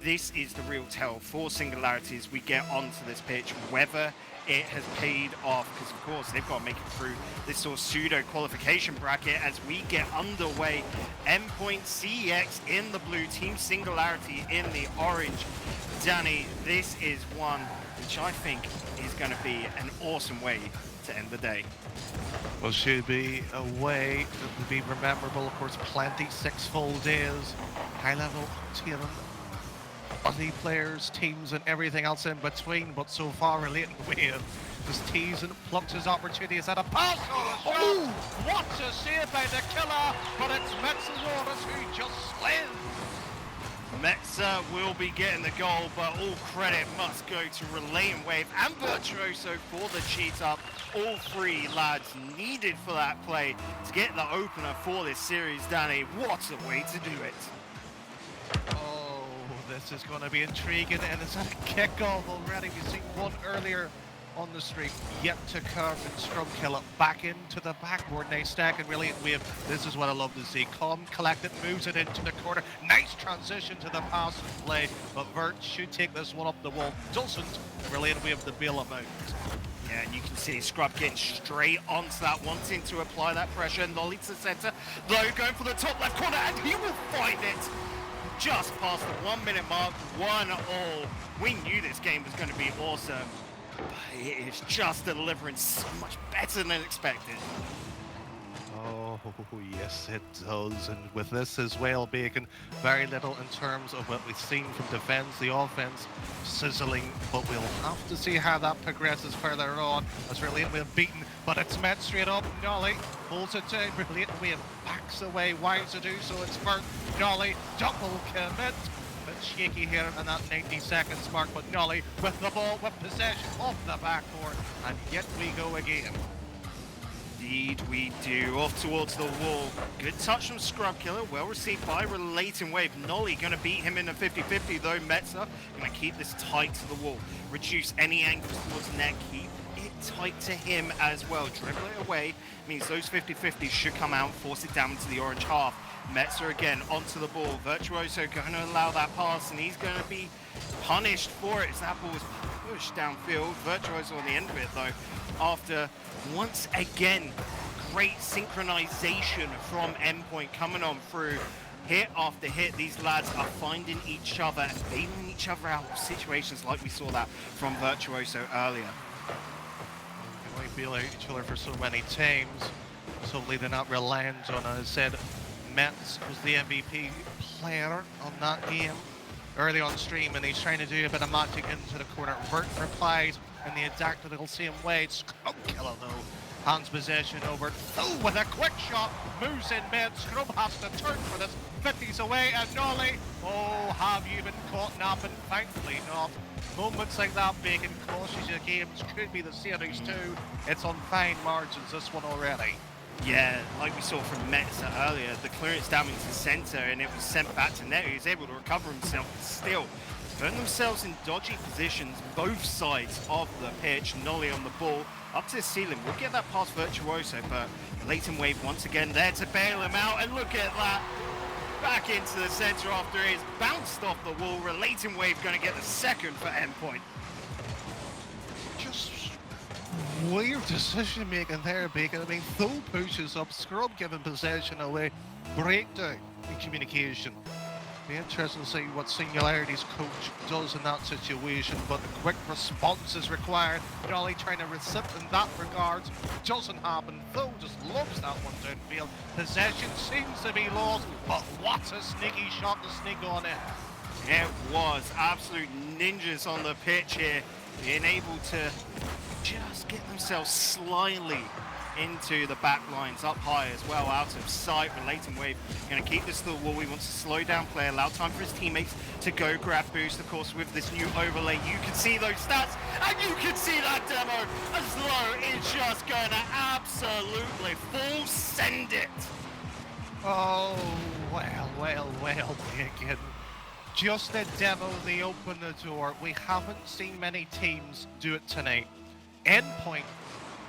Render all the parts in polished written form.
this is the real tell for Singularity as we get onto this pitch, whether it has paid off, because of course they've got to make it through this sort of pseudo qualification bracket as we get underway. Endpoint CEX in the blue, Team Singularity in the orange. Danny, this is one which I think is going to be an awesome way to end the day. Well, should be a way to be memorable. Of course, plenty 6 full days, high-level octagon, body players, teams, and everything else in between. But so far, relating Wave just teasing, plucked his opportunities at a pass. Oh, what a save by the killer! But it's Metenčuks who just slid. Metza will be getting the goal, but all credit must go to Relating Wave and Virtuoso for the cheat up. All 3 lads needed for that play to get the opener for this series. Danny, what a way to do it. Oh, this is going to be intriguing, and it's at a kickoff already. We've seen one earlier on the street, yet to curve and scrum kill it back into the backboard. Nice stack and Relating Wave. This is what I love to see. Calm, collected, moves it into the corner. Nice transition to the pass and play, but Vert should take this one up the wall. Doesn't. Relating Wave to bail him out. Yeah, and you can see Scrub getting straight onto that, wanting to apply that pressure. Nolly to the center, though going for the top left corner, and he will find it just past the 1 minute mark. 1-1. We knew this game was going to be awesome. But it is just delivering so much better than expected. Oh, yes, it does. And with this as well, Bacon, very little in terms of what we've seen from defense, the offense sizzling, but we'll have to see how that progresses further on as Relating Wave beaten, but it's met straight up. Nolly pulls it down, Relating Wave backs away, wise to do so. It's Vert, Nolly, double commit. Bit shaky here in that 90 seconds mark, but Nolly with the ball, with possession off the backboard, and yet we go again. Indeed we do. Off towards the wall. Good touch from Scrub Killer. Well received by Relating Wave. Nolly going to beat him in a 50-50 though. Metza going to keep this tight to the wall. Reduce any angles towards net. Keep it tight to him as well. Dribble it away. Means those 50-50s should come out and force it down into the orange half. Metza again onto the ball. Virtuoso going to allow that pass and he's going to be punished for it as that ball is pushed downfield. Virtuoso on the end of it though. After once again, great synchronization from Endpoint coming on through. Hit after hit, these lads are finding each other and bailing each other out of situations like we saw that from Virtuoso earlier. They might bail out each other for so many times. So hopefully they're not reliant on, as I said, Metz was the MVP player on that game early on stream, and he's trying to do a bit of magic into the corner. Vert replies in the identical same way. Scrub Killer though hands possession over. Oh, with a quick shot, moves in mid. Scrub has to turn for this. 50s away, and Nolly. Oh, have you been caught napping? Thankfully not. Moments like that, Bacon, cautious your games. Could be the series too. It's on fine margins, this one already. Yeah, like we saw from Metza earlier, the clearance down into the center and it was sent back to net. He was able to recover himself, but still putting themselves in dodgy positions, both sides of the pitch. Nolly on the ball, up to the ceiling. We'll get that past Virtuoso, but Relating Wave once again there to bail him out. And look at that, back into the center after it's bounced off the wall. Relating Wave going to get the second for Endpoint. Just weird decision making there, Bacon. I mean, Tho pushes up, Scrub giving possession away, breakdown in communication. Be interesting to see what Singularity's coach does in that situation, but a quick response is required. Nolly trying to receive in that regard. Doesn't happen. Tho just loves that one downfield. Possession seems to be lost, but what a sneaky shot to sneak on in. It was absolute ninjas on the pitch here, being able to just get themselves slyly into the back lines up high as well, out of sight. Relating Wave going to keep this to the wall. He wants to slow down play, allow time for his teammates to go grab boost. Of course, with this new overlay, you can see those stats and you can see that demo as Low is just going to absolutely full send it. Oh, well, Bacon. Just a demo, they open the door. We haven't seen many teams do it tonight. Endpoint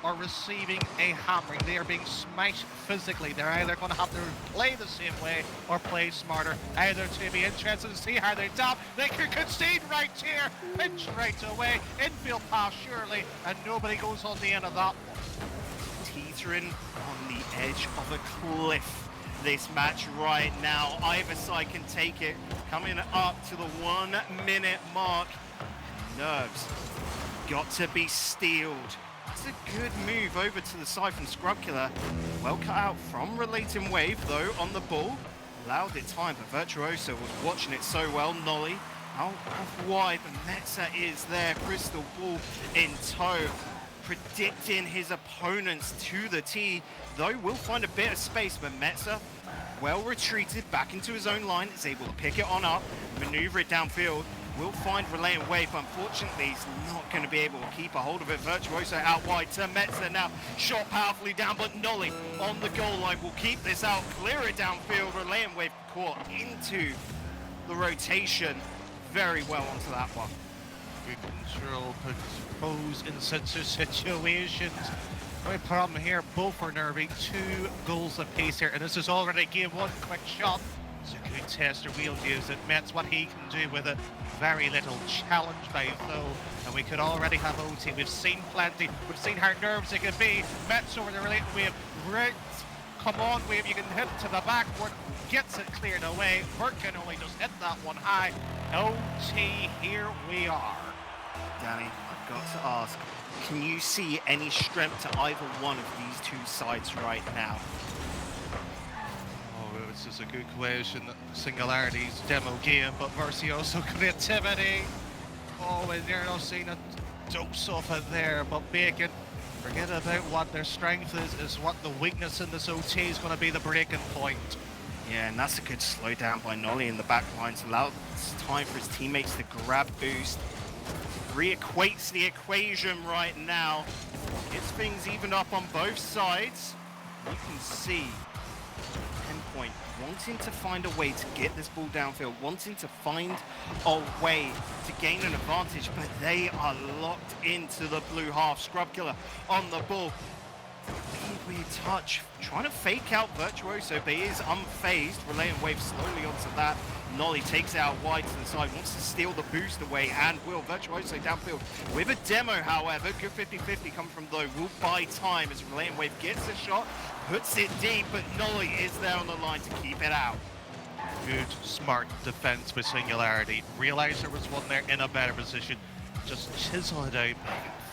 are receiving a hammering. They are being smashed physically. They're either going to have to play the same way or play smarter. Either to be interested to see how they dab. They could concede right here. Pinch right away. Infield pass surely. And nobody goes on the end of that one. Teetering on the edge of a cliff. This match right now, either side can take it. Coming up to the 1 minute mark. Nerves got to be steeled. It's a good move over to the side from Scrubkiller. Well cut out from Relating Wave though on the ball. Allowed it time, but Virtuoso was watching it so well. Nolly out off wide, but Metza is there. Crystal Ball in tow. Predicting his opponents to the tee, though will find a bit of space, but Metza, well retreated back into his own line, is able to pick it on up, maneuver it downfield, will find Relating Wave, but unfortunately he's not going to be able to keep a hold of it. Virtuoso out wide to Metza now, shot powerfully down, but Nolly on the goal line will keep this out, clear it downfield. Relating Wave caught into the rotation very well onto that one. Good control, pose in such situations. No problem here, both are nervy. 2 goals apiece here, and this is already game 1. Quick shot. It's a good tester. We'll use it. Metz what he can do with it. Very little challenge by Phil, and we could already have OT. We've seen plenty. We've seen how nerves it can be. Metz over the Relating Wave. Right. Come on, Wave. You can hit to the backward. Gets it cleared away. Vert can only just hit that one high. OT, here we are. Danny, I've got to ask, can you see any strength to either one of these two sides right now? Oh, this is a good question. Singularity's demo game, but Virtuoso creativity. Oh, and you're not seeing a dose of it there, but Bacon, forget about what their strength is what the weakness in this OT is going to be the breaking point. Yeah, and that's a good slowdown by Nolly in the back lines. Allows time for his teammates to grab boost. Re-equates the equation right now. Gets things even up on both sides. You can see Endpoint wanting to find a way to get this ball downfield, wanting to find a way to gain an advantage, but they are locked into the blue half. Scrubkiller on the ball. Weird touch, trying to fake out Virtuoso, but he is unfazed. Relating Wave slowly onto that. Nolly takes it out wide to the side, wants to steal the boost away, and will. Virtuoso downfield with a demo, however. Good 50-50 come from though. Will buy time as Relating Wave gets a shot, puts it deep, but Nolly is there on the line to keep it out. Good, smart defense with Singularity. Realized there was one there in a better position. Just chisel it out.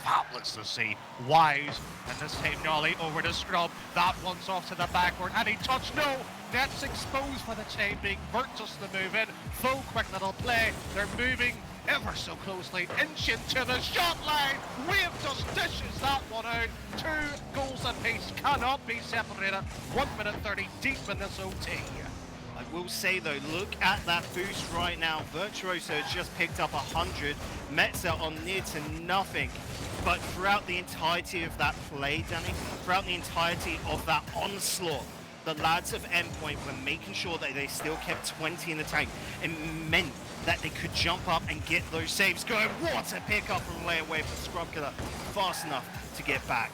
Fabulous to see. Wise, and this time Nolly over to Scrub. That one's off to the backward. Any touch? No. Net's exposed for the time being. Vert just to move in. Full quick little play. They're moving ever so closely. Inch into the shot line. Wave just dishes that one out. 2 goals apiece. Cannot be separated. 1 minute 30 deep in this OT. I will say though, look at that boost right now. Virtuoso has just picked up 100. Metza on near to nothing. But throughout the entirety of that play, Danny, throughout the entirety of that onslaught, the lads of Endpoint were making sure that they still kept 20 in the tank. It meant that they could jump up and get those saves going. What a pickup from Relating Wave for Scrubkiller. Fast enough to get back.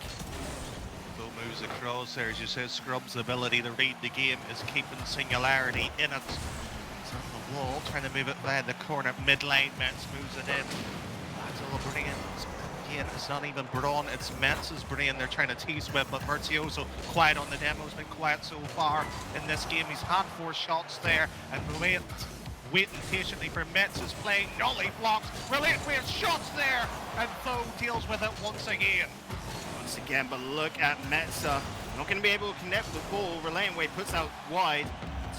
Phil moves across there. As you said, Scrub's ability to read the game is keeping Singularity in it. It's on the wall, trying to move it via the corner. Mid-lane, Metz moves it in. That's all brilliant. Again, it's not even Braun, it's Metz's brain they're trying to tease with, but Virtuoso quiet on the demo, has been quiet so far in this game. He's had 4 shots there, and waiting patiently for Metz's play. Nolly blocks, Relating Wave shots there, and Tho deals with it once again. Once again, but look at Metza. Not going to be able to connect with the ball. Relating Wave puts out wide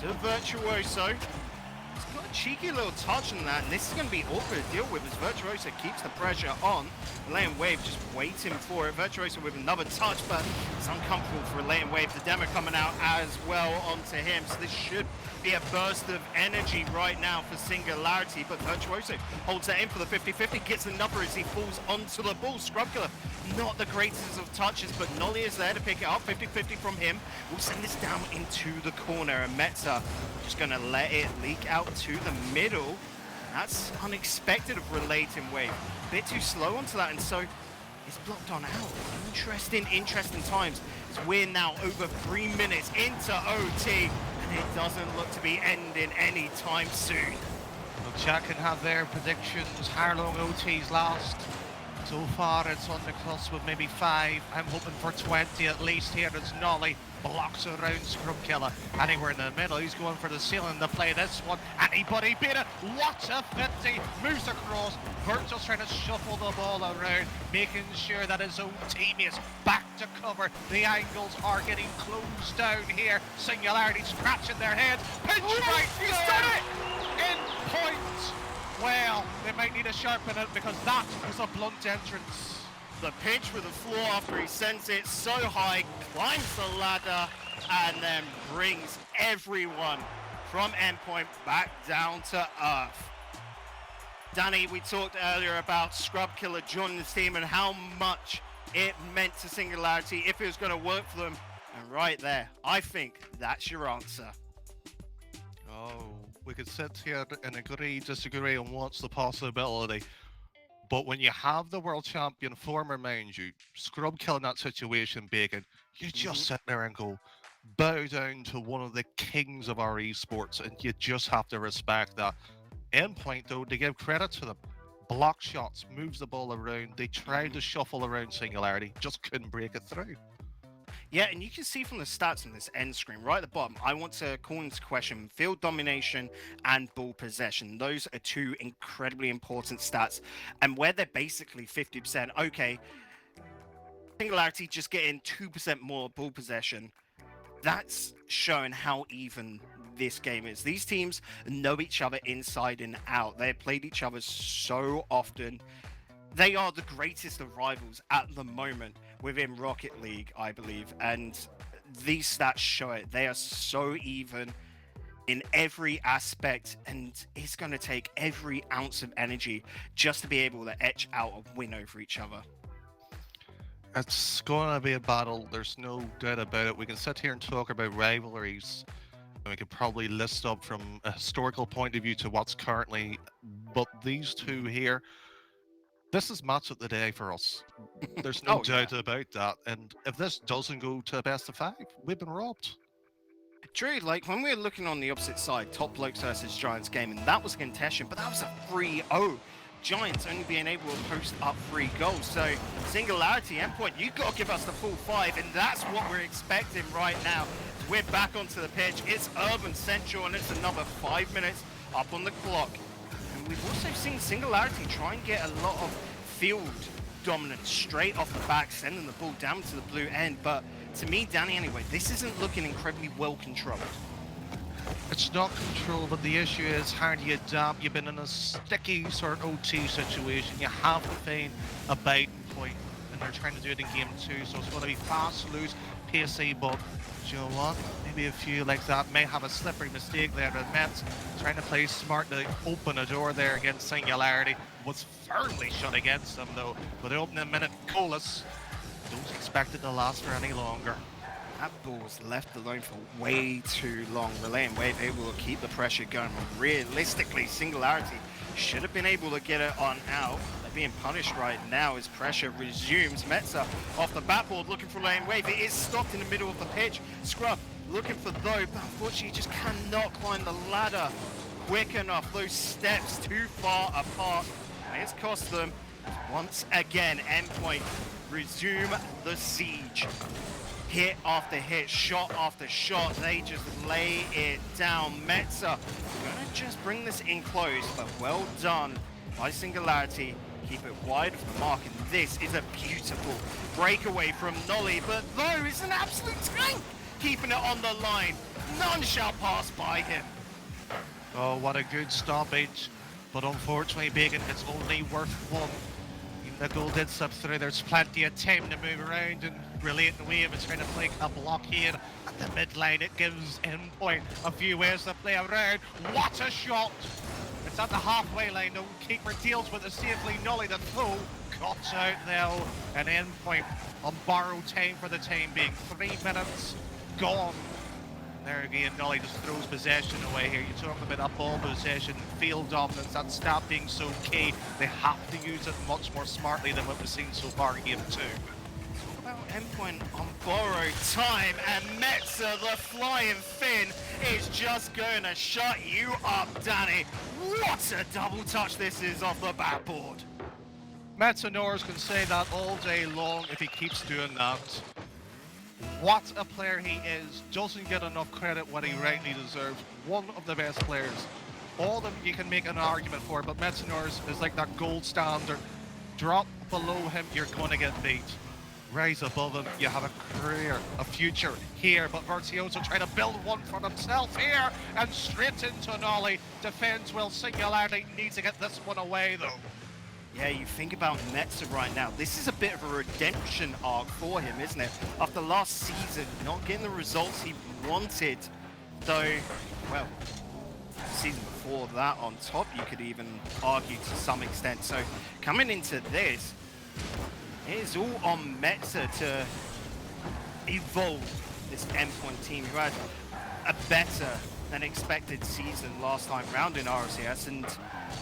to Virtuoso. He's got a cheeky little touch on that, and this is going to be awkward to deal with as Virtuoso keeps the pressure on. Relating Wave just waiting for it. Virtuoso with another touch, but it's uncomfortable for Relating Wave. The demo coming out as well onto him, so this should be a burst of energy right now for Singularity, but Virtuoso holds that in for the 50-50, gets another as he falls onto the ball. Scrubkiller, not the greatest of touches, but Nolly is there to pick it up. 50-50 from him. We'll send this down into the corner, and Metza just going to let it leak out to the middle. That's unexpected of Relating Wave. A bit too slow onto that, and so is blocked on out. Interesting times. As we're now over 3 minutes into OT, and it doesn't look to be ending anytime soon. Well, Jack can have their predictions. How long OT's last? So far, it's on the cusp of maybe 5. I'm hoping for 20 at least here as Nolly blocks around Scrubkiller. Anywhere in the middle, he's going for the ceiling to play this one. Anybody beat it? What a 50! Moves across. Virgil's trying to shuffle the ball around, making sure that his own teammates back to cover. The angles are getting closed down here. Singularity scratching their head. Pinch right, he's done it! Endpoint! Well, they might need to sharpen it because that was a blunt entrance. The pitch with the floor after he sends it so high, climbs the ladder, and then brings everyone from Endpoint back down to earth. Danny, we talked earlier about Scrubkiller joining this team and how much it meant to Singularity if it was going to work for them. And right there, I think that's your answer. Oh, we could sit here and agree, disagree on what's the possibility. But when you have the world champion former, mind you, Scrubkiller in that situation, Bacon, you just sit there and go, bow down to one of the kings of our esports, and you just have to respect that. Endpoint, though, to give credit to them, block shots, moves the ball around, they tried to shuffle around Singularity, just couldn't break it through. Yeah, and you can see from the stats on this end screen, right at the bottom, I want to call into question field domination and ball possession. Those are two incredibly important stats. And where they're basically 50%, okay, Singularity just getting 2% more ball possession. That's showing how even this game is. These teams know each other inside and out. They've played each other so often. They are the greatest of rivals at the moment within Rocket League, I believe, and these stats show it. They are so even in every aspect, and it's going to take every ounce of energy just to be able to etch out a win over each other. It's going to be a battle, there's no doubt about it. We can sit here and talk about rivalries, and we could probably list up from a historical point of view to what's currently, but these two here, this is match of the day for us. There's no doubt about that. And if this doesn't go to a best of 5, we've been robbed. True, like when we were looking on the opposite side, Top Blokes versus Giants game, and that was a contention, but that was a 3-0. Giants only being able to post up 3 goals. So Singularity, Endpoint, you've got to give us the full 5, and that's what we're expecting right now. We're back onto the pitch. It's Urban Central, and it's another 5 minutes up on the clock. And we've also seen Singularity try and get a lot of field dominance straight off the back, sending the ball down to the blue end. But to me, Danny, anyway, this isn't looking incredibly well controlled. It's not controlled, but the issue is how do you adapt? You've been in a sticky sort of OT situation. You have to feign a biting point, and they're trying to do it in game 2, so it's going to be fast, loose, pacey, but you know what? Maybe a few like that may have a slippery mistake there. The Mets trying to play smart to open a door there against Singularity. Was firmly shut against them though. With the opening minute goalless, don't expect it to last for any longer. That ball was left alone for way too long. Relay and Wave able to keep the pressure going. Realistically, Singularity should have been able to get it on out. They're being punished right now as pressure resumes. Metza off the backboard looking for Relay and Wave. It is stopped in the middle of the pitch. Scrub looking for though, but unfortunately just cannot climb the ladder quick enough. Those steps too far apart. And it's cost them once again. Endpoint resume the siege. Hit after hit, shot after shot, they just lay it down. Metza gonna just bring this in close, but well done by Singularity. Keep it wide of the mark, and this is a beautiful breakaway from Nolly, but though it's an absolute tank, keeping it on the line. None shall pass by him. Oh, what a good stoppage, but unfortunately, Bacon, it's only worth 1. The goal did slip through. There's plenty of time to move around and relate the wave. It's trying to play a block here at the midline. It gives Endpoint a few ways to play around. What a shot! It's at the halfway line. The keeper deals with it safely. Nolly the throw cuts out now. And Endpoint on borrowed time for the time being. 3 minutes gone. there again, Nolly just throws possession away here. You talk about that ball possession, field dominance, that stat being so key. They have to use it much more smartly than what we've seen so far in game 2. Talk about Endpoint on borrowed time, and Metza, the flying Finn, is just going to shut you up, Danny. What a double touch this is off the backboard. Metenčuks can say that all day long if he keeps doing that. What a player he is. Doesn't get enough credit what he rightly deserves. One of the best players. All of them you can make an argument for, but Metenčuks is like that gold standard. Drop below him, you're going to get beat. Rise above him, you have a career, a future here, but Virtuoso trying to build one for himself here, and straight into Nolly. Defends well, Singularity needs to get this one away though. Yeah, you think about Metza right now. This is a bit of a redemption arc for him, isn't it? After last season, not getting the results he wanted, though, well, the season before that on top, you could even argue to some extent. So coming into this, it is all on Metza to evolve this Endpoint team, who had a better than expected season last time round in RCS, and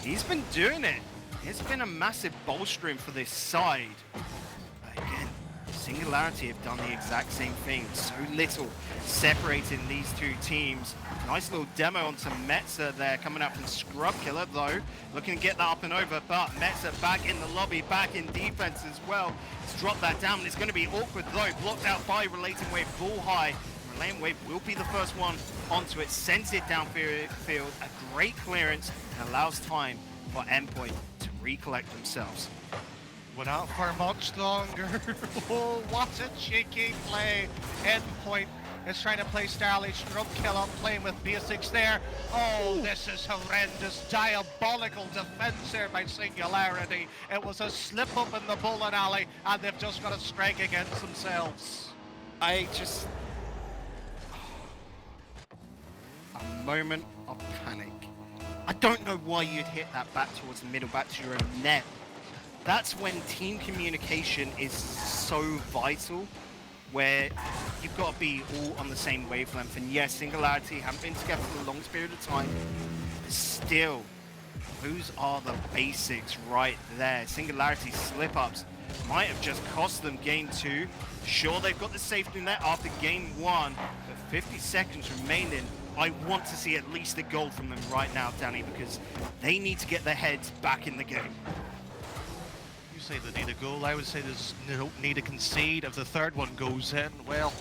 he's been doing it. It's been a massive bolstering for this side. But again, Singularity have done the exact same thing. So little separating these two teams. Nice little demo onto Metza there, coming out from Scrub Killer though. Looking to get that up and over, but Metza back in the lobby, back in defense as well. Let's drop that down. It's going to be awkward though. Blocked out by Relating Wave, ball high. Relating Wave will be the first one onto it. Sends it downfield. A great clearance and allows time for Endpoint to recollect themselves. Without for much longer. Oh, what a cheeky play. Endpoint is trying to play Starly Scrub Killer, playing with basics there. Oh, this is horrendous. Diabolical defense here by Singularity. It was a slip up in the bowling alley, and they've just got a strike against themselves. A moment of panic. I don't know why you'd hit that back towards the middle, back to your own net. That's when team communication is so vital, where you've got to be all on the same wavelength. And yes, Singularity haven't been together for a long period of time, but still, those are the basics right there. Singularity slip-ups might have just cost them game 2. Sure, they've got the safety net after game 1, but 50 seconds remaining. I want to see at least a goal from them right now, Danny, because they need to get their heads back in the game. You say they need a goal. I would say there's no need to concede. If the third one goes in, well,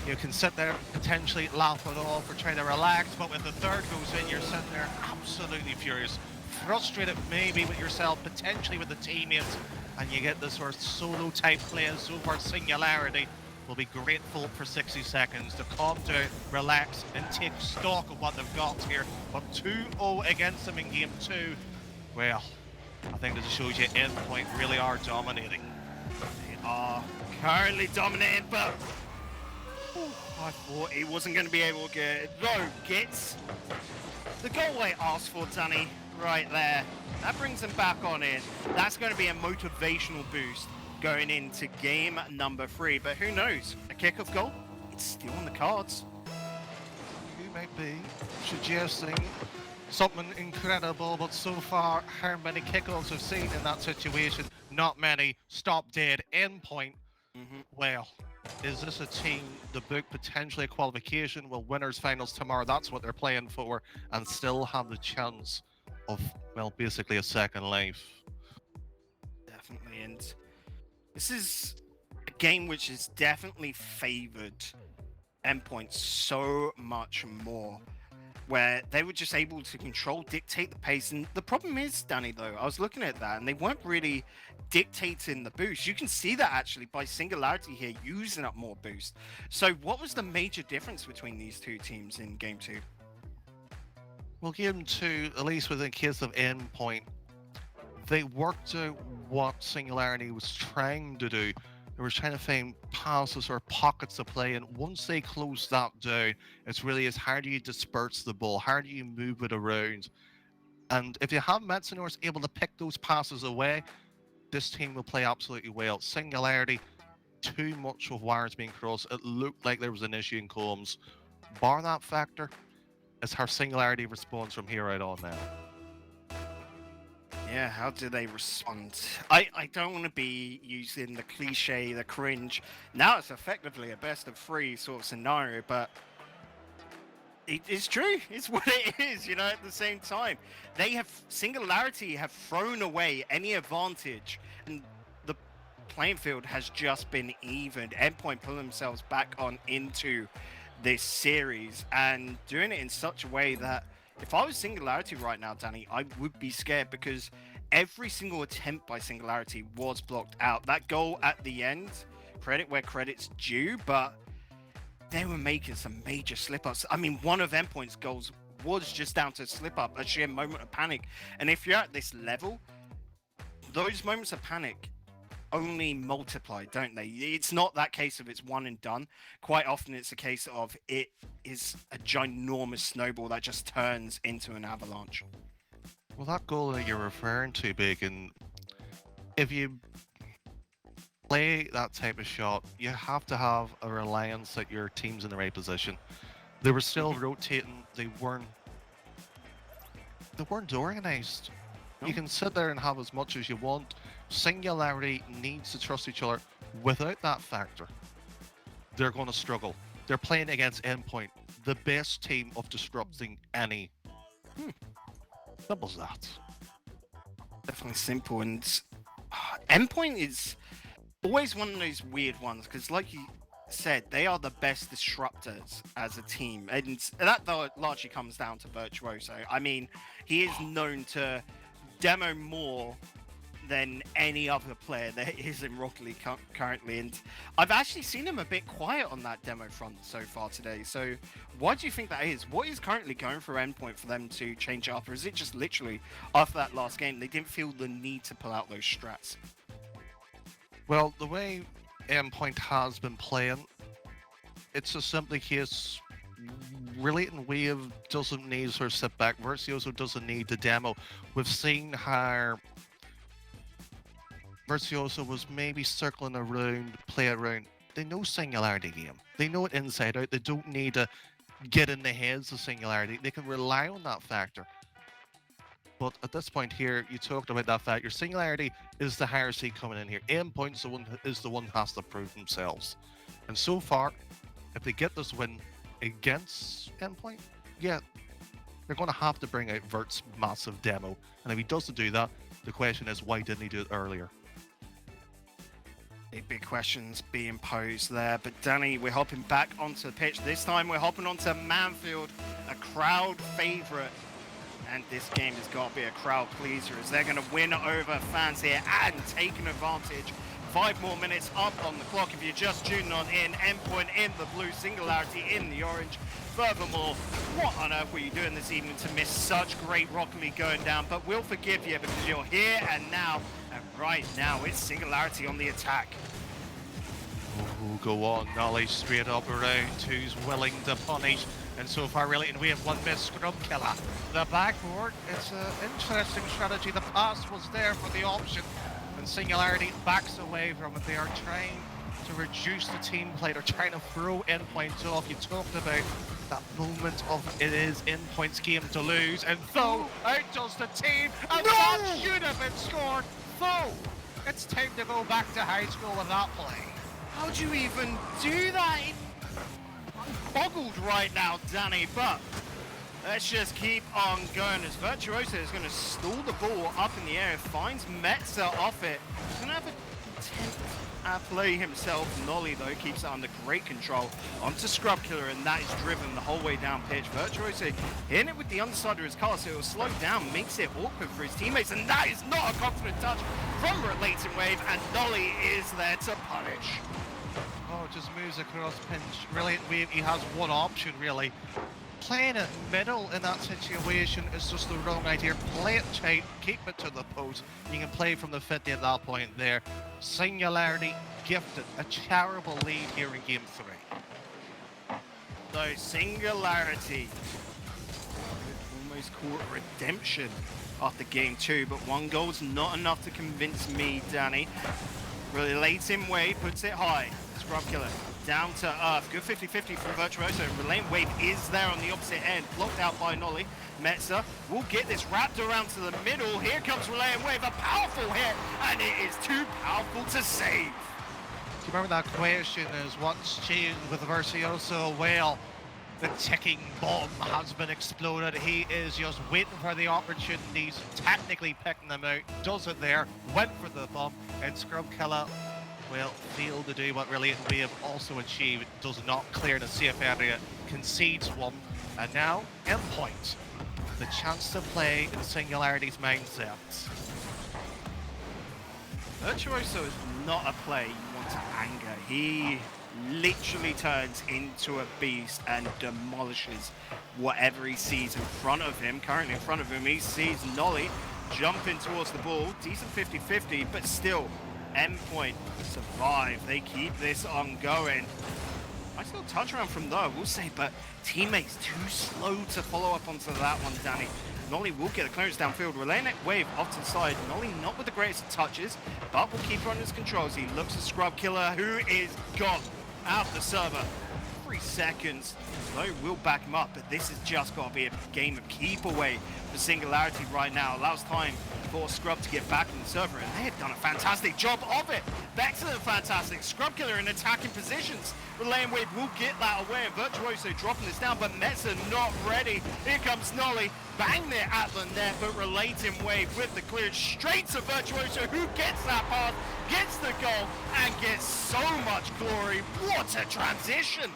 you can sit there, potentially laugh it off or try to relax, but when the third goes in, you're sitting there absolutely furious. Frustrated maybe with yourself, potentially with the teammates, and you get this sort of solo type plays over. Singularity will be grateful for 60 seconds to calm down, relax, and take stock of what they've got here. But 2-0 against them in game 2, well, I think this shows you Endpoint really are dominating. They are currently dominating, but I thought he wasn't going to be able to get it. Though, gets the goal I asked for, Danny, right there. That brings him back on in. That's going to be a motivational boost going into game number 3, but who knows? A kickoff goal? It's still on the cards. You might be suggesting something incredible, but so far, how many kickoffs we've seen in that situation? Not many. Stop dead. Endpoint. Well, is this a team to book potentially a qualification? Well, winners finals tomorrow. That's what they're playing for, and still have the chance of, well, basically a second life. Definitely, and this is a game which is definitely favored Endpoint so much more, where they were just able to control, dictate the pace. And the problem is, Danny, though, I was looking at that and they weren't really dictating the boost. You can see that actually by Singularity here using up more boost. So what was the major difference between these two teams in game 2? Well, game 2, at least within the case of Endpoint, they worked out what Singularity was trying to do. They were trying to find passes or pockets to play, and once they closed that down, it's really is how do you disperse the ball, how do you move it around, and if you have Metenčuks able to pick those passes away, this team will play absolutely well. Singularity, too much of wires being crossed. It looked like there was an issue in comms. bar that factor, is how Singularity responds from here out on now. Yeah, how do they respond? I don't want to be using the cliche, the cringe. Now it's effectively a best of three sort of scenario, but it's true. It's what it is, you know, at the same time. Singularity have thrown away any advantage, and the playing field has just been evened. Endpoint pull themselves back on into this series and doing it in such a way that if I was Singularity right now, Danny, I would be scared because every single attempt by Singularity was blocked out. That goal at the end, credit where credit's due, but they were making some major slip-ups. I mean, one of Endpoint's goals was just down to a slip-up, a sheer moment of panic. And if you're at this level, those moments of panic only multiply, don't they? It's not that case of it's one and done. Quite often it's a case of it is a ginormous snowball that just turns into an avalanche. Well, that goal that you're referring to, Bacon, if you play that type of shot, you have to have a reliance that your team's in the right position. They were still rotating. They weren't organized. No. You can sit there and have as much as you want. Singularity needs to trust each other. Without that factor, they're going to struggle. They're playing against Endpoint, the best team of disrupting any. Simple as that. Definitely simple. And Endpoint is always one of those weird ones because, like you said, they are the best disruptors as a team. And that, though, largely comes down to Virtuoso. I mean, he is known to demo more than any other player there is in Rocket League currently, and I've actually seen him a bit quiet on that demo front so far today. So why do you think that is? What is currently going for Endpoint for them to change it up, or is it just literally after that last game they didn't feel the need to pull out those strats? Well, the way Endpoint has been playing, it's a simply case Relating Wave doesn't need to sort of sit back. Virtuoso doesn't need the demo. We've seen how Virtuoso was maybe circling around, play around. They know Singularity game. They know it inside out. They don't need to get in the heads of Singularity. They can rely on that factor. But at this point here, you talked about that factor. Singularity is the higher seed coming in here. Endpoint is the one who has to prove themselves. And so far, if they get this win against Endpoint, yeah, they're going to have to bring out Vert's massive demo. And if he doesn't do that, the question is, why didn't he do it earlier? Big questions being posed there, but Danny, we're hopping back onto the pitch. This time we're hopping onto Manfield, a crowd favourite, and this game has got to be a crowd pleaser as they're going to win over fans here and take an advantage. 5 more minutes up on the clock if you're just tuning on in. Endpoint in the blue, Singularity in the orange. Furthermore, what on earth were you doing this evening to miss such great Rocket League going down? But we'll forgive you because you're here and now. And right now, it's Singularity on the attack. Oh, go on, knowledge straight up around. Who's willing to punish? And so far, really, and we have one missed scrub killer. The backboard, it's an interesting strategy. The pass was there for the option, and Singularity backs away from it. They are trying to reduce the team play. They're trying to throw Endpoint off. You talked about that moment of it is Endpoint's game to lose, and though out does the team, and that should have been scored. Though it's time to go back to high school with that play. How'd you even do that? I'm boggled right now, Danny, but let's just keep on going as Virtuoso is going to stall the ball up in the air, finds Metza off it. He's going to have a attempt at play himself. Nolly, though, keeps it under great control onto Scrub Killer, and that is driven the whole way down pitch. Virtuoso hitting it with the underside of his car, so it will slow down, makes it awkward for his teammates, and that is not a confident touch from Relating Wave, and Nolly is there to punish. Oh, it just moves across pinch. Really, he has one option, really. Playing it middle in that situation is just the wrong idea. Play it tight, keep it to the post. You can play from the 50 at that point there. Singularity gifted a terrible lead here in Game 3. So Singularity almost caught redemption after Game 2, but 1 goal's not enough to convince me, Danny. Relating Wave puts it high. Scrub Killer down to earth. Good 50-50 from Virtuoso. Relaying Wave is there on the opposite end, blocked out by Nolly. Metza will get this wrapped around to the middle. Here comes Relaying Wave, a powerful hit, and it is too powerful to save. Do you remember that question is what's changed with Virtuoso? Well, the ticking bomb has been exploded. He is just waiting for the opportunities, technically picking them out, does it there, went for the bomb, and Scrubkilla, well, failed to do what really we have also achieved, does not clear the safe area, concedes one, and now Endpoint, the chance to play in Singularity's mindsets. Virtuoso is not a play you want to anger. He literally turns into a beast and demolishes whatever he sees in front of him. Currently in front of him, he sees Nolly jumping towards the ball. Decent 50-50, but still, Endpoint survive. They keep this ongoing. Nice little touch around from there, we'll say, but teammates too slow to follow up onto that one, Danny. Nolly will get a clearance downfield, relaying it Wave off to the side. Nolly not with the greatest of touches, but will keep her under his control as he looks at Scrubkilla, who is gone out of the server. 3 seconds. Slow will back him up, but this has just got to be a game of keep away for Singularity right now. Allows time for Scrub to get back in the server, and they have done a fantastic job of it. Better than fantastic. Scrubkilla in attacking positions. Relaying Wave will get that away, and Virtuoso dropping this down, but Metza not ready. Here comes Nolly. Bang there at the net, but Relating Wave with the clearance straight to Virtuoso, who gets that pass, gets the goal, and gets so much glory. What a transition!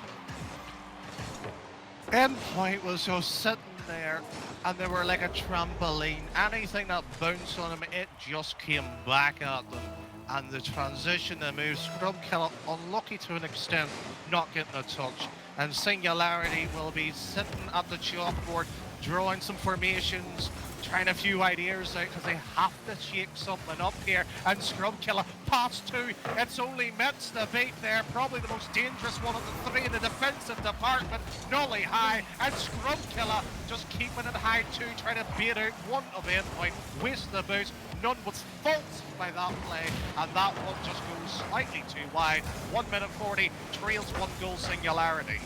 Endpoint was just sitting there, and they were like a trampoline. Anything that bounced on them, it just came back at them. And the transition, the move, Scrubkilla, unlucky to an extent, not getting a touch. And Singularity will be sitting at the chalkboard, drawing some formations, trying a few ideas out because they have to shake something up here. And Scrubkilla pass 2. It's only Metz the bait there, probably the most dangerous one of the 3 in the defensive department. Nolly high, and Scrubkilla just keeping it high too, trying to bait out one of Endpoint, waste the boost. None was fault by that play, and that one just goes slightly too wide. 1 minute 40, trails 1 goal Singularity.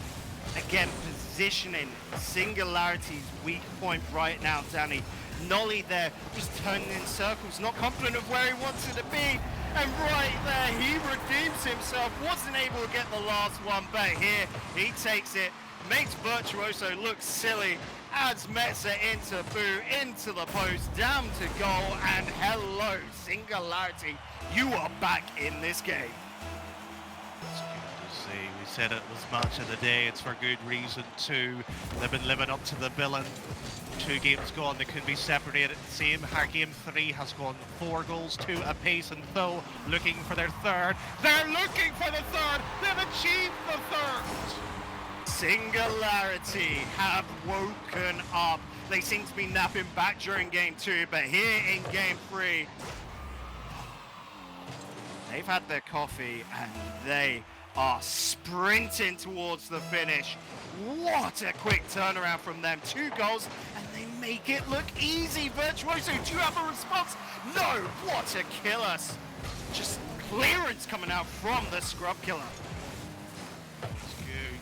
Again, positioning Singularity's weak point right now, Danny. Nolly there, just turning in circles, not confident of where he wanted to be. And right there, he redeems himself. Wasn't able to get the last one, but here, he takes it. Makes Virtuoso look silly. Adds Metza into Boo, into the post, down to goal. And hello, Singularity. You are back in this game. It's good to see. We said it was match of the day. It's for good reason too. They've been living up to the billing. 2 games gone, they couldn't be separated. Same, our game 3 has gone 4 goals, 2 apace, and Phil looking for their 3rd. They're looking for the 3rd. They've achieved the 3rd. Singularity have woken up. They seem to be napping back during game 2, but here in game 3, they've had their coffee and they are sprinting towards the finish. What a quick turnaround from them. 2 goals and they make it look easy. Virtuoso, do you have a response? No, what a killer. Just clearance coming out from the Scrubkilla. It's good.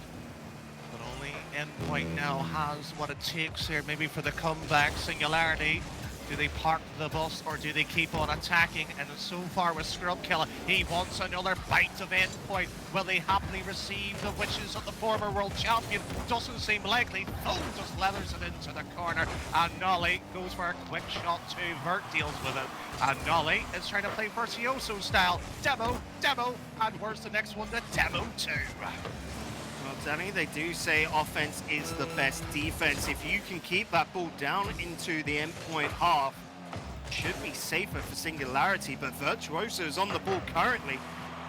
But only Endpoint now has what it takes here, maybe for the comeback. Singularity, do they park the bus or do they keep on attacking? And so far with Scrubkilla, he wants another bite of Endpoint. Will they happily receive the wishes of the former world champion? Doesn't seem likely. Oh, just leathers it into the corner. And Nolly goes for a quick shot too. Vert deals with it. And Nolly is trying to play Virtuoso style. Demo, and where's the next one? The Demo 2. Well, Danny, they do say offense is the best defense. If you can keep that ball down into the Endpoint half, it should be safer for Singularity, but Virtuoso is on the ball currently.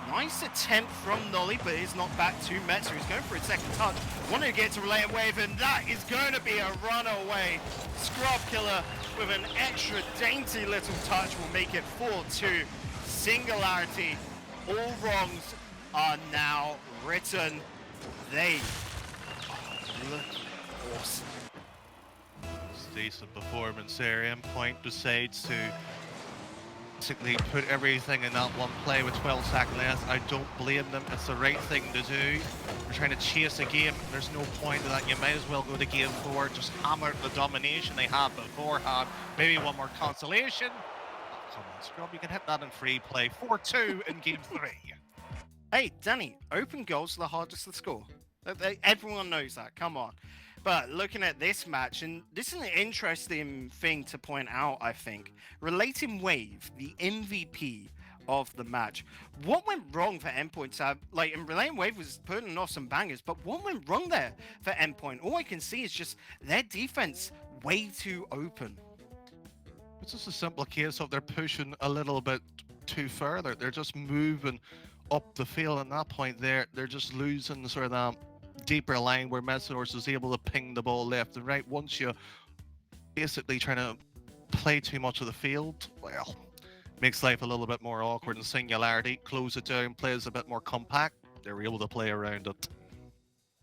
Nice attempt from Nolly, but it's not back to Metza, who's going for a second touch. Wanted to get to Relaying Wave, and that is going to be a runaway. Scrubkilla with an extra dainty little touch will make it 4-2. Singularity, all wrongs are now written. They are looking awesome. It's a decent performance there. Endpoint decides to basically put everything in that one play with 12 seconds left. I don't blame them. It's the right thing to do. We're trying to chase a game. There's no point in that. You might as well go to game 4. Just hammer the domination they had beforehand. Maybe one more consolation. Oh, come on, Scrub. You can hit that in free play. 4-2 in game 3. Hey, Danny, open goals are the hardest to score. Everyone knows that. Come on. But looking at this match, and this is an interesting thing to point out, I think. Relating Wave, the MVP of the match. What went wrong for Endpoint? And Relating Wave was putting off some bangers, but what went wrong there for Endpoint? All I can see is just their defense way too open. It's just a simple case of they're pushing a little bit too further. They're just moving up the field. At that point they're just losing sort of that deeper line where Metenčuks is able to ping the ball left and right. Once you basically trying to play too much of the field, well, makes life a little bit more awkward. And Singularity close it down, plays a bit more compact. They're able to play around it.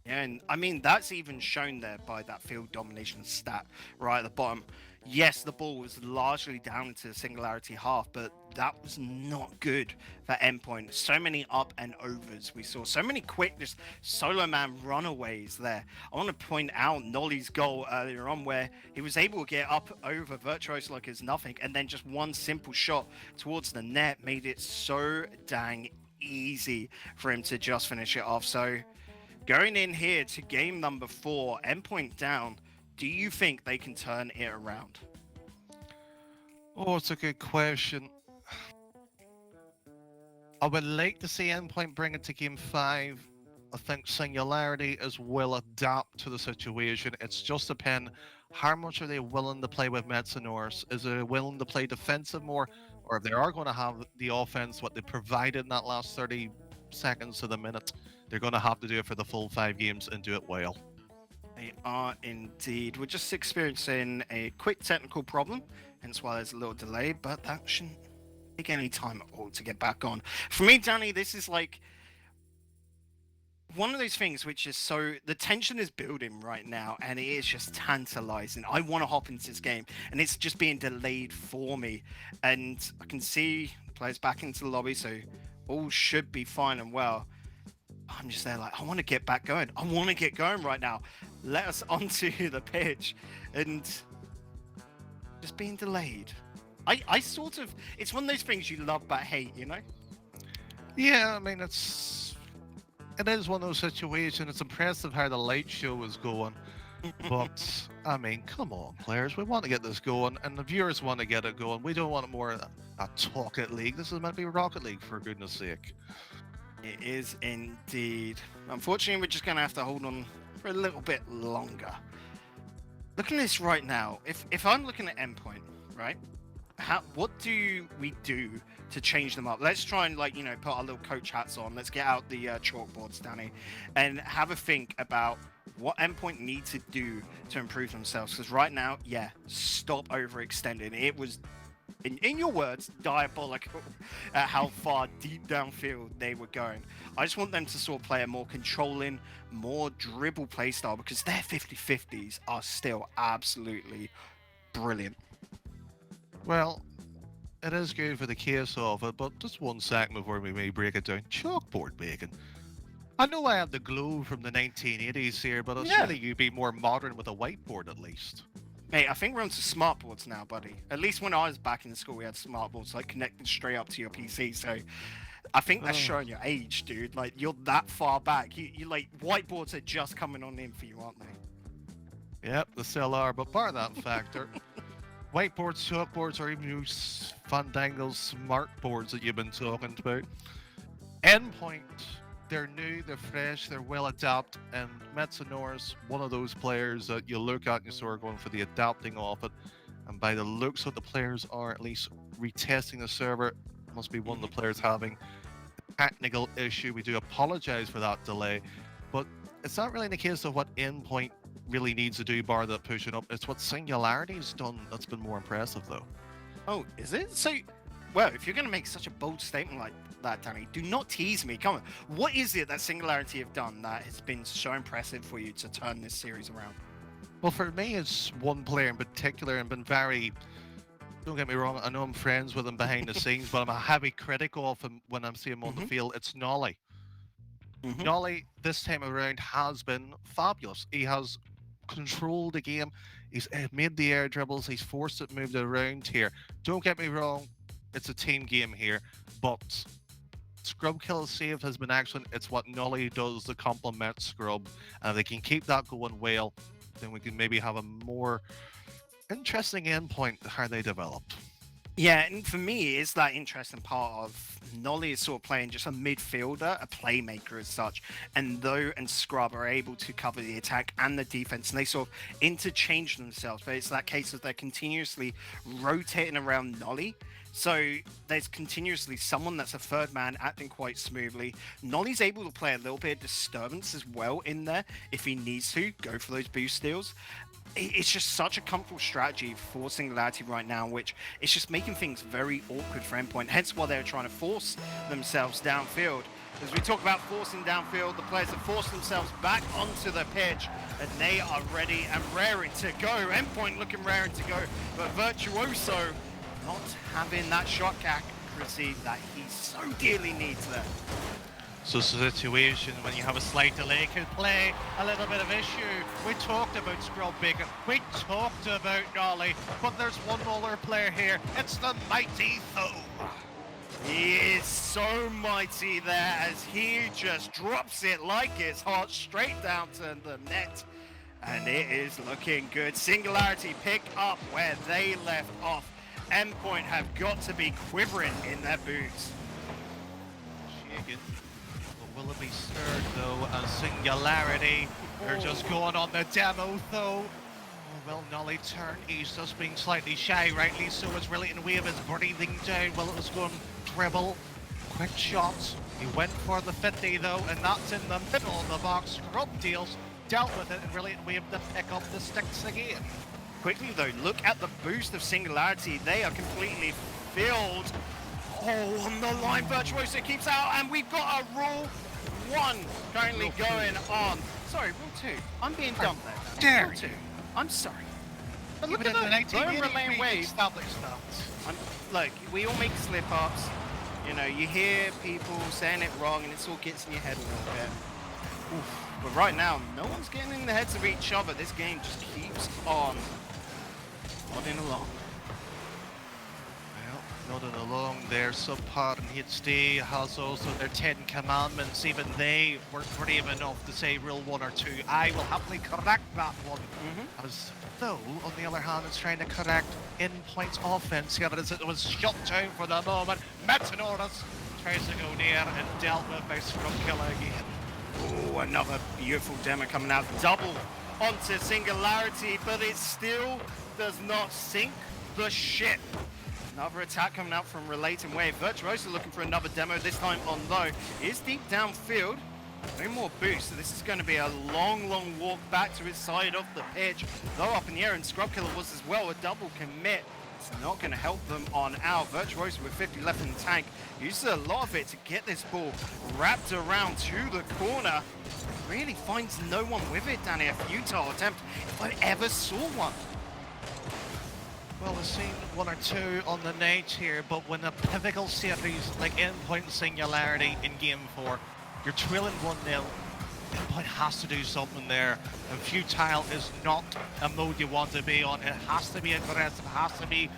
Yeah, and I mean, that's even shown there by that field domination stat right at the bottom. Yes, the ball was largely down into the Singularity half, but that was not good for Endpoint. So many up and overs we saw. So many quick, just solo man runaways there. I want to point out Nolly's goal earlier on where he was able to get up over Virtuoso like it's nothing, and then just one simple shot towards the net made it so dang easy for him to just finish it off. So going in here to game number 4, Endpoint down. Do you think they can turn it around? Oh, it's a good question. I would like to see Endpoint bring it to game 5. I think Singularity as will adapt to the situation. It's just depend how much are they willing to play with Metenčuks. Is they willing to play defensive more, or if they are going to have the offense what they provided in that last 30 seconds to the minute, they're going to have to do it for the full 5 games and do it well. They are indeed. We're just experiencing a quick technical problem, hence why there's a little delay, but that shouldn't take any time at all to get back on. For me, Danny, this is like one of those things which is so, the tension is building right now, and it is just tantalizing. I want to hop into this game, and it's just being delayed for me. And I can see the players back into the lobby, so all should be fine and well. I'm just there like, I want to get back going. I want to get going right now. Let us onto the pitch, and just being delayed. I sort of, it's one of those things you love but hate, you know? Yeah, I mean, it is one of those situations. It's impressive how the light show is going. But, I mean, come on, players. We want to get this going, and the viewers want to get it going. We don't want more of a Rocket League. This is meant to be Rocket League, for goodness sake. It is indeed. Unfortunately, we're just going to have to hold on for a little bit longer. Looking at this right now, if I'm looking at Endpoint, right? What do we do to change them up? Let's try and, like, you know, put our little coach hats on. Let's get out the chalkboards, Danny, and have a think about what Endpoint need to do to improve themselves. Because right now, yeah, stop overextending. It was, in your words, diabolical at how far deep downfield they were going. I just want them to sort of play a more controlling, more dribble play style, because their 50-50s are still absolutely brilliant. Well, it is good for the case of it, but just 1 second before we may break it down. Chalkboard bacon. I know I have the glow from the 1980s here, but surely you'd be more modern with a whiteboard at least. Mate, I think we're onto smartboards now, buddy. At least when I was back in school, we had smartboards like connected straight up to your PC. So I think that's showing your age, dude. Like, you're that far back. You like, whiteboards are just coming on in for you, aren't they? Yep, they still are, but bar that factor. Whiteboards, chalkboards, or even those Fandangle smart boards that you've been talking about. Endpoint, they're new, they're fresh, they're well adapted, and Metenčuks, one of those players that you look at and you sort of going for the adapting of it. And by the looks of the players are at least retesting the server, must be one of the players having a technical issue. We do apologize for that delay, but it's not really in the case of what Endpoint really needs to do, bar that pushing up. It's what Singularity's done that's been more impressive, though. Oh, is it? So, well, if you're going to make such a bold statement like that, Danny, do not tease me. Come on. What is it that Singularity have done that has been so impressive for you to turn this series around? Well, for me, it's one player in particular and been very Don't get me wrong, I know I'm friends with him behind the scenes, but I'm a heavy critic of him when I'm seeing him on the field. It's Nolly. Nolly, this time around, has been fabulous. He has controlled the game. He's made the air dribbles. He's forced it moved around here. Don't get me wrong, it's a team game here, but Scrub Kill Save has been excellent. It's what Nolly does to complement Scrub. And if they can keep that going well, then we can maybe have a more interesting endpoint how they developed. Yeah, and for me, it's that interesting part of Nolly is sort of playing just a midfielder, a playmaker as such, and Scrub are able to cover the attack and the defense, and they sort of interchange themselves. But it's that case of they're continuously rotating around Nolly. So there's continuously someone that's a third man acting quite smoothly. Nolly's able to play a little bit of disturbance as well in there if he needs to, go for those boost steals. It's just such a comfortable strategy for Singularity right now, which is just making things very awkward for Endpoint. Hence why they're trying to force themselves downfield. As we talk about forcing downfield, the players have forced themselves back onto the pitch, and they are ready and raring to go. Endpoint looking raring to go, but Virtuoso not having that shot accuracy that he so dearly needs there. So it's a situation when you have a slight delay could play a little bit of issue. We talked about Scrub Bacon, we talked about Nolly, but there's one other player here. It's the mighty Tho. He is so mighty there as he just drops it like it's hot straight down to the net. And it is looking good. Singularity pick up where they left off. Endpoint have got to be quivering in their boots. Shaken. Will it be stirred though as Singularity? They're just going on the demo though. Oh, will Nolly turn? He's just being slightly shy, rightly so. His relating wave is breathing down. Well, it was going dribble. Quick shots. He went for the 50 though, and that's in the middle of the box. Scrub deals, dealt with it, and relating wave to pick up the sticks again. Quickly though, look at the boost of Singularity. They are completely filled. Oh, on the line, Virtuoso keeps out, and we've got a Rule 1 currently going on. Sorry, Rule 2. I'm being dumb there. Rule 2. I'm sorry. But look at that. Don't relay waves. Look, we all make slip-ups. You know, you hear people saying it wrong, and it all gets in your head a little bit. Oof. But right now, no one's getting in the heads of each other. This game just keeps on plodding along. Nodding along there, subpar and HD has also their 10 commandments. Even they weren't brave enough to say rule 1 or 2. I will happily correct that one. As though, on the other hand, it's trying to correct Endpoint's offense here, as it was shut down for the moment. Metenčuks tries to go near and dealt with by Scrub Killer again. Oh, another beautiful demo coming out. Double onto Singularity, but it still does not sink the ship. Another attack coming out from Relating Wave. Virtuoso looking for another demo, this time on low. Is deep downfield. No more boost, so this is going to be a long, long walk back to his side of the pitch. Though up in the air, and Scrub Killer was as well, a double commit. It's not going to help them on out. Virtuoso with 50 left in the tank. Uses a lot of it to get this ball wrapped around to the corner. Really finds no one with it, Danny. A futile attempt, if I ever saw one. Well, we've seen 1 or 2 on the night here, but when a pivotal series like Endpoint Singularity in Game 4, you're trailing 1-0, Endpoint has to do something there, and futile is not a mode you want to be on. It has to be aggressive, it has to be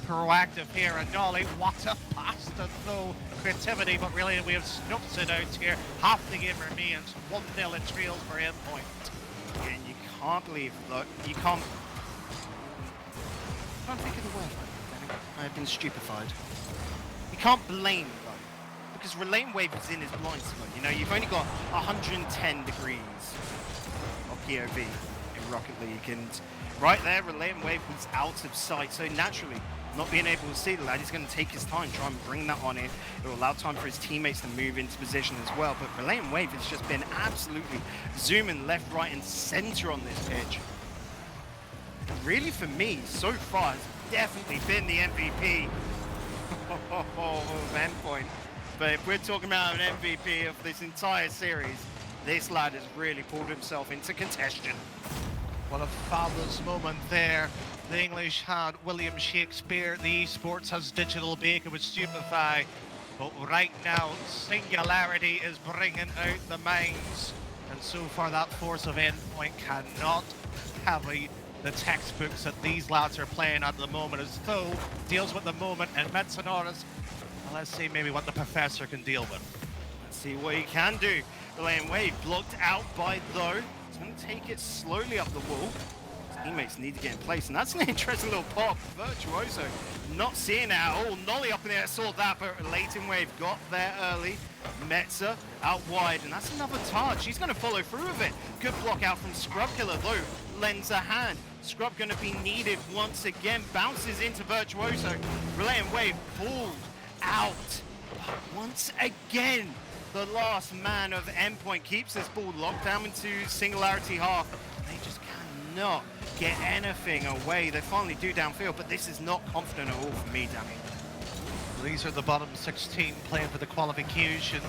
proactive here, and Nolly, what a pass to throw creativity, but really we have snuffed it out here. Half the game remains, 1-0 it trails for Endpoint. And you can't believe, look, you can't... I can't think of the word, Danny. I've been stupefied. You can't blame, though, because Relating Wave is in his blind spot. You know, you've only got 110 degrees of POV in Rocket League, and right there, Relating Wave was out of sight, so naturally, not being able to see the lad, he's going to take his time, try and bring that on in. It will allow time for his teammates to move into position as well, but Relating Wave has just been absolutely zooming left, right, and center on this pitch. Really, for me, so far, has definitely been the MVP of Endpoint. But if we're talking about an MVP of this entire series, this lad has really pulled himself into contention. What a fabulous moment there. The English had William Shakespeare, the esports has Digital Bacon with Stupefy. But right now, Singularity is bringing out the minds. And so far, that force of Endpoint cannot carry the textbooks that these lads are playing at the moment. As Though deals with the moment, and Metenčuks, well, let's see maybe what the professor can deal with. Let's see what he can do. The lane wave blocked out by Though. He's going to take it slowly up the wall. Teammates need to get in place, and that's an interesting little pop. Virtuoso not seeing it at all. Nolly up in the air saw that, but Leighton Wave got there early. Metza out wide, and that's another charge. She's going to follow through with it. Good block out from Scrubkiller, though. Lends a hand. Scrub going to be needed once again. Bounces into Virtuoso. Relating Wave pulled out. But once again, the last man of Endpoint keeps this ball locked down into Singularity half. They just cannot get anything away. They finally do downfield, but this is not confident at all for me, Danny. These are the bottom 16 playing for the qualification.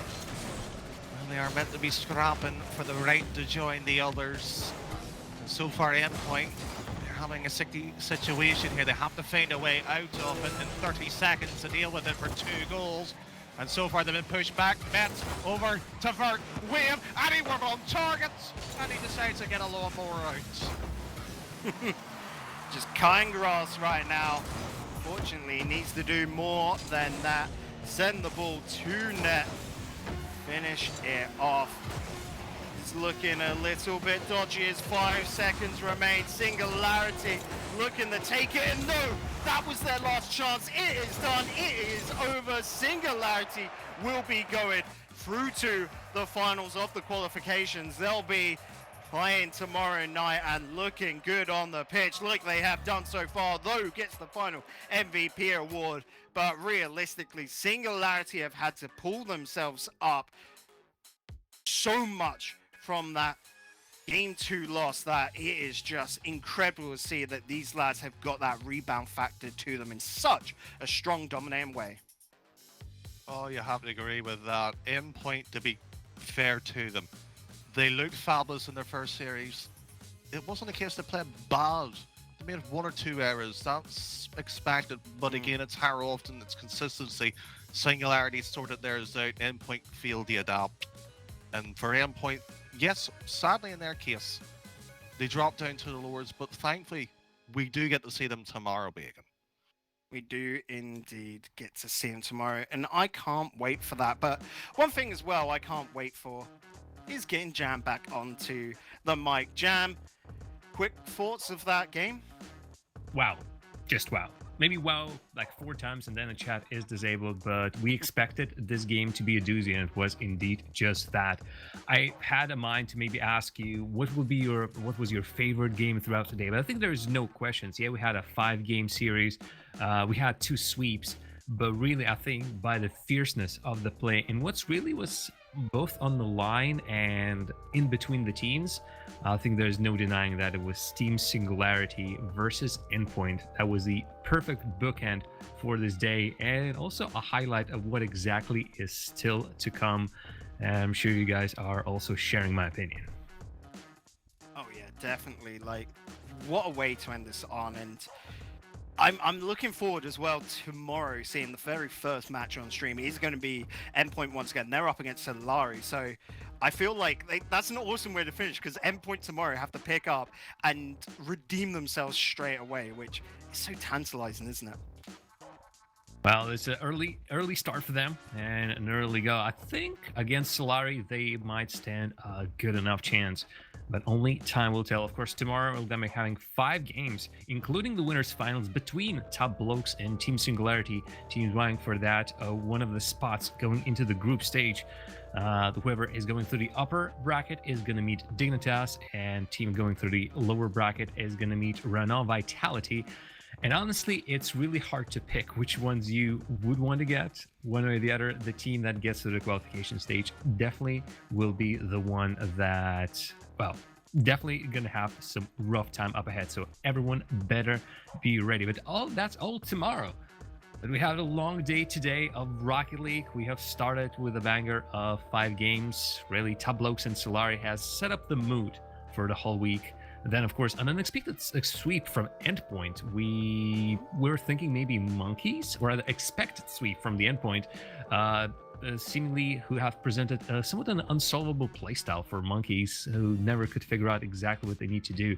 And they are meant to be scrapping for the right to join the others. And so far, Endpoint, they're having a sticky situation here. They have to find a way out of it in 30 seconds to deal with it for 2 goals. And so far, they've been pushed back. Mets over to Vert. Wave, and he was on target. And he decides to get a lawnmower out. Just cutting grass right now. Fortunately, he needs to do more than that. Send the ball to net. Finish it off. It's looking a little bit dodgy as 5 seconds remain. Singularity looking to take it, and no, that was their last chance. It is done. It is over. Singularity will be going through to the finals of the qualifications. They'll be playing tomorrow night and looking good on the pitch like they have done so far. Though gets the final MVP award, but realistically, Singularity have had to pull themselves up so much from that Game 2 loss that it is just incredible to see that these lads have got that rebound factor to them in such a strong, dominating way. Oh, you have to agree with that. Endpoint, to be fair to them, they looked fabulous in their first series. It wasn't a case they played bad. They made 1 or 2 errors. That's expected, but again, it's how often, it's consistency. Singularity sorted theirs out. Endpoint failed to adapt. And for Endpoint, yes, sadly in their case, they dropped down to the lowers, but thankfully, we do get to see them tomorrow, Bacon. We do indeed get to see them tomorrow, and I can't wait for that. But one thing as well I can't wait for is getting Jam back onto the mic. Jam, quick thoughts of that game? Wow. Just wow. Maybe wow like 4 times and then the chat is disabled, but we expected this game to be a doozy, and it was indeed just that. I had a mind to maybe ask you what was your favorite game throughout the day, but I think there's no questions. Yeah, we had a 5-game series. We had 2 sweeps, but really I think by the fierceness of the play and what's really was both on the line and in between the teams, I think there's no denying that it was Team Singularity versus Endpoint. That was the perfect bookend for this day, and also a highlight of what exactly is still to come. And I'm sure you guys are also sharing my opinion. Oh yeah, definitely. Like, what a way to end this on, and I'm looking forward as well tomorrow, seeing the very first match on stream is going to be Endpoint once again. They're up against Solari, so I feel like that's an awesome way to finish, because Endpoint tomorrow have to pick up and redeem themselves straight away, which is so tantalizing, isn't it? Well, it's an early start for them and an early go. I think against Solari, they might stand a good enough chance, but only time will tell. Of course, tomorrow we're going to be having 5 games, including the winners finals between Top Blokes and Team Singularity. Teams vying for that one of the spots going into the group stage. Whoever is going through the upper bracket is going to meet Dignitas, and team going through the lower bracket is going to meet Renault Vitality. And honestly, it's really hard to pick which ones you would want to get, one way or the other. The team that gets to the qualification stage definitely will be the one that, well, definitely going to have some rough time up ahead. So everyone better be ready. But that's all tomorrow. But we have a long day today of Rocket League. We have started with a banger of 5 games. Really, Top Blokes and Solari has set up the mood for the whole week. Then, of course, an unexpected sweep from Endpoint. We were thinking maybe monkeys, or rather expected sweep from the Endpoint, seemingly who have presented somewhat an unsolvable playstyle for monkeys who never could figure out exactly what they need to do.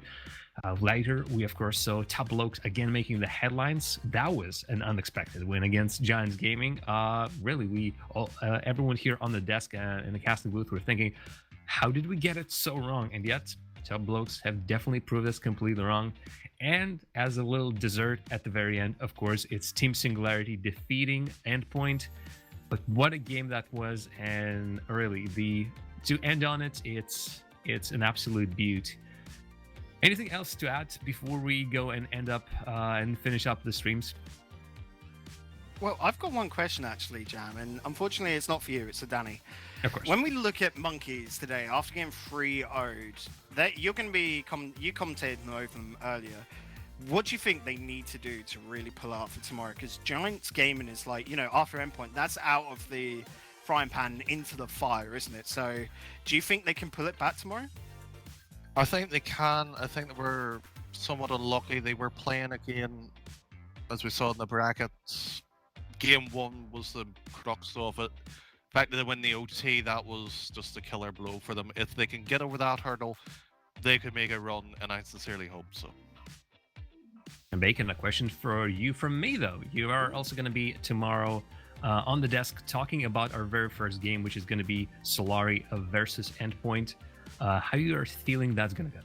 Later, we of course saw Top Blokes again making the headlines. That was an unexpected win against Giants Gaming. Really, we all, everyone here on the desk in the casting booth were thinking, how did we get it so wrong? And yet, Top Blokes have definitely proved us completely wrong. And as a little dessert at the very end, of course, it's Team Singularity defeating Endpoint. But what a game that was, and really, to end on it, it's an absolute beaut. Anything else to add before we go and end up and finish up the streams? Well, I've got one question actually, Jam, and unfortunately it's not for you, it's for Danny. Of course. When we look at monkeys today, after getting 3-0'd, that you're going to be, you commentated over them earlier. What do you think they need to do to really pull out for tomorrow? Because Giants Gaming is like, you know, after Endpoint, that's out of the frying pan into the fire, isn't it? So do you think they can pull it back tomorrow? I think they can. I think they were somewhat unlucky. They were playing a game, as we saw in the brackets. Game 1 was the crux of it. The fact that they win the OT, that was just a killer blow for them. If they can get over that hurdle, they could make a run, and I sincerely hope so. And Bacon, a question for you from me, though. You are also going to be tomorrow on the desk talking about our very first game, which is going to be Solari versus Endpoint. How you are feeling that's going to go?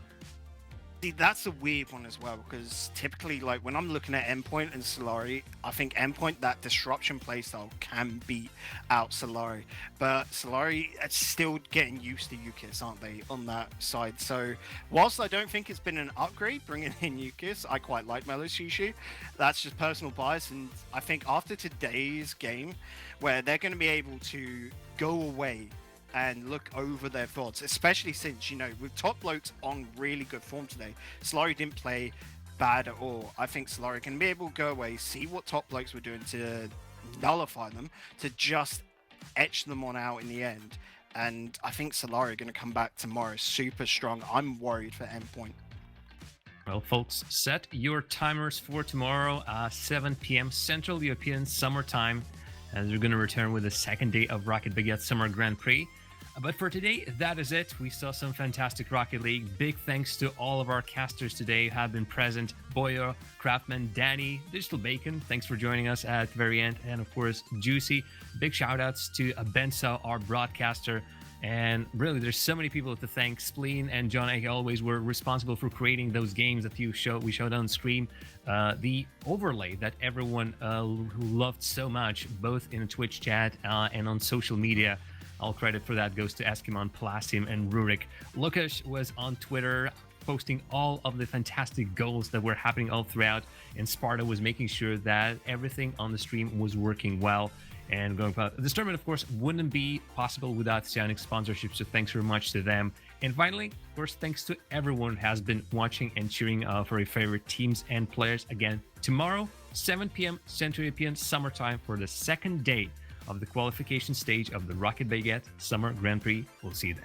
See, that's a weird one as well, because typically, like, when I'm looking at Endpoint and Solari, I think Endpoint, that disruption playstyle, can beat out Solari. But Solari are still getting used to Ukis, aren't they, on that side? So, whilst I don't think it's been an upgrade bringing in Ukis, I quite like Melo Shishu. That's just personal bias, and I think after today's game, where they're going to be able to go away and look over their thoughts, especially since, you know, with Top Blokes on really good form today, Solari didn't play bad at all. I think Solari can be able to go away, see what Top Blokes were doing to nullify them, to just etch them on out in the end. And I think Solari are going to come back tomorrow super strong. I'm worried for Endpoint. Well, folks, set your timers for tomorrow, 7 p.m. Central European Summer Time, as we're going to return with the second day of Rocket Baguette Summer Grand Prix. But for today, that is it. We saw some fantastic Rocket League. Big thanks to all of our casters today who have been present. Boyo, Craftman, Danny, Digital Bacon, thanks for joining us at the very end. And of course, Joessi. Big shout outs to Benso, our broadcaster. And really, there's so many people to thank. Spleen and John Egg always were responsible for creating those games that we showed on screen. The overlay that everyone who loved so much, both in the Twitch chat and on social media. All credit for that goes to Eskimon, Plastium, and Rurik. Lukash was on Twitter posting all of the fantastic goals that were happening all throughout, and Sparta was making sure that everything on the stream was working well. And going forward, this tournament, of course, wouldn't be possible without Cyanic sponsorship, so thanks very much to them. And finally, of course, thanks to everyone who has been watching and cheering for your favorite teams and players. Again, tomorrow, 7 p.m. Central European Summertime for the second day of the qualification stage of the Rocket Baguette Summer Grand Prix. We'll see you then.